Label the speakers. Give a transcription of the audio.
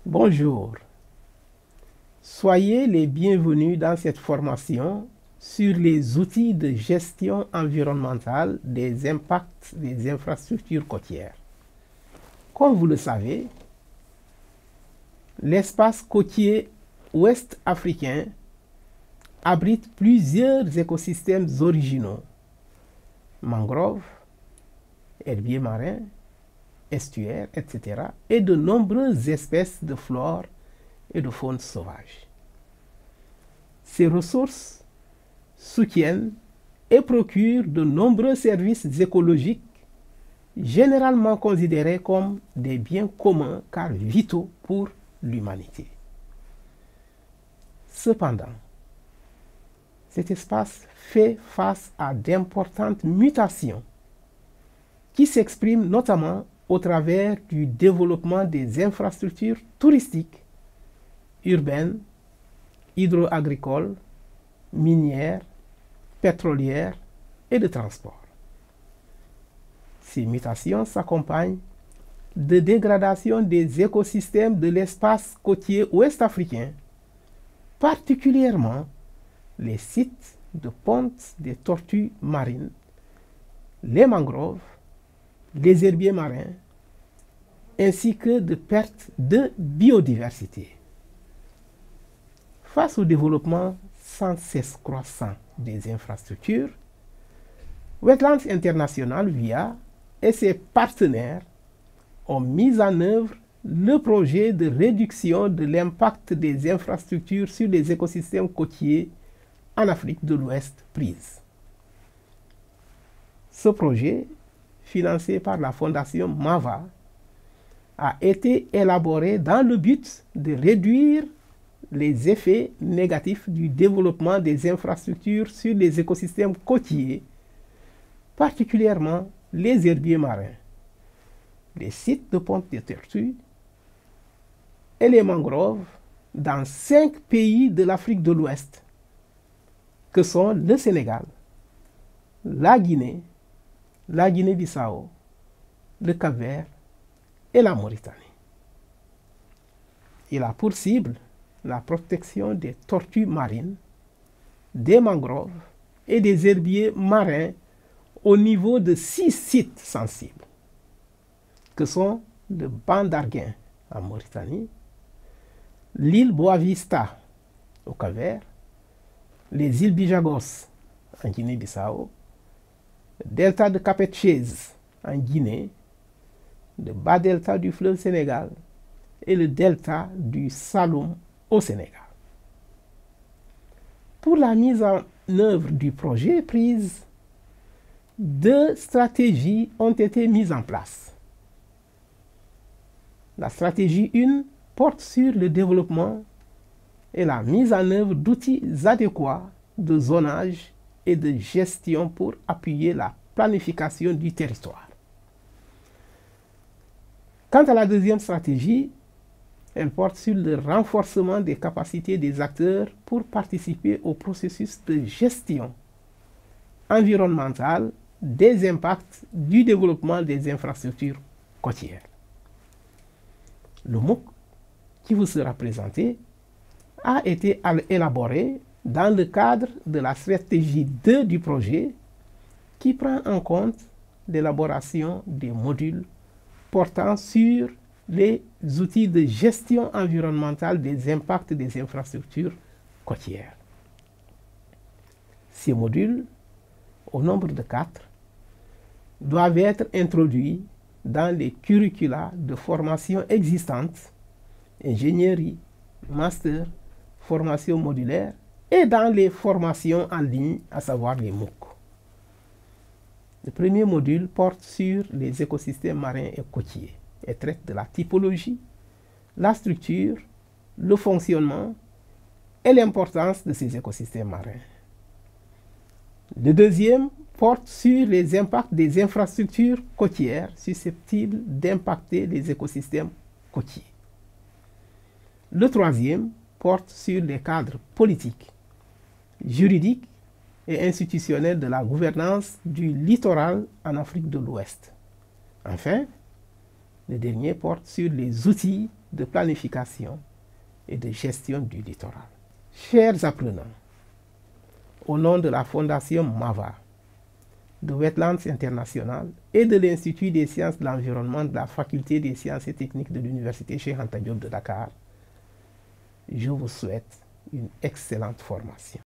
Speaker 1: Bonjour, soyez les bienvenus dans cette formation sur les outils de gestion environnementale des impacts des infrastructures côtières. Comme vous le savez, l'espace côtier ouest africain abrite plusieurs écosystèmes originaux, mangroves, herbiers marins, estuaires, etc., et de nombreuses espèces de flore et de faune sauvage. Ces ressources soutiennent et procurent de nombreux services écologiques, généralement considérés comme des biens communs car vitaux pour l'humanité. Cependant, cet espace fait face à d'importantes mutations qui s'expriment notamment au travers du développement des infrastructures touristiques, urbaines, hydro-agricoles, minières, pétrolières et de transport. Ces mutations s'accompagnent de dégradation des écosystèmes de l'espace côtier ouest africain, particulièrement les sites de ponte des tortues marines, les mangroves, les herbiers marins, ainsi que de pertes de biodiversité. Face au développement sans cesse croissant des infrastructures, Wetlands International, VIA, et ses partenaires ont mis en œuvre le projet de réduction de l'impact des infrastructures sur les écosystèmes côtiers en Afrique de l'Ouest, PRISE. Ce projet, financé par la fondation MAVA, a été élaboré dans le but de réduire les effets négatifs du développement des infrastructures sur les écosystèmes côtiers, particulièrement les herbiers marins, les sites de ponte des tortues et les mangroves dans 5 pays de l'Afrique de l'Ouest, que sont le Sénégal, la Guinée-Bissau, le Cap-Vert et la Mauritanie. Il a pour cible la protection des tortues marines, des mangroves et des herbiers marins au niveau de 6 sites sensibles, que sont le banc d'Arguin en Mauritanie, l'île Boavista au Cap-Vert, les îles Bijagos en Guinée-Bissau, le delta de Cap-Etchez en Guinée, le bas delta du fleuve Sénégal et le delta du Saloum au Sénégal. Pour la mise en œuvre du projet PRISE, 2 stratégies ont été mises en place. La stratégie 1 porte sur le développement et la mise en œuvre d'outils adéquats de zonage et de gestion pour appuyer la planification du territoire. Quant à la deuxième stratégie, elle porte sur le renforcement des capacités des acteurs pour participer au processus de gestion environnementale des impacts du développement des infrastructures côtières. Le MOOC qui vous sera présenté a été élaboré dans le cadre de la stratégie 2 du projet qui prend en compte l'élaboration des modules portant sur les outils de gestion environnementale des impacts des infrastructures côtières. Ces modules, au nombre de 4, doivent être introduits dans les curricula de formation existantes, ingénierie, master, formation modulaire, et dans les formations en ligne, à savoir les MOOC. Le premier module porte sur les écosystèmes marins et côtiers et traite de la typologie, la structure, le fonctionnement et l'importance de ces écosystèmes marins. Le deuxième porte sur les impacts des infrastructures côtières susceptibles d'impacter les écosystèmes côtiers. Le troisième porte sur les cadres politiques, juridiques et institutionnels de la gouvernance du littoral en Afrique de l'Ouest. Enfin, Le dernier porte sur les outils de planification et de gestion du littoral. Chers apprenants, au nom de la Fondation MAVA, de Wetlands International et de l'Institut des sciences de l'environnement de la Faculté des sciences et techniques de l'Université Cheikh Anta Diop de Dakar, je vous souhaite une excellente formation.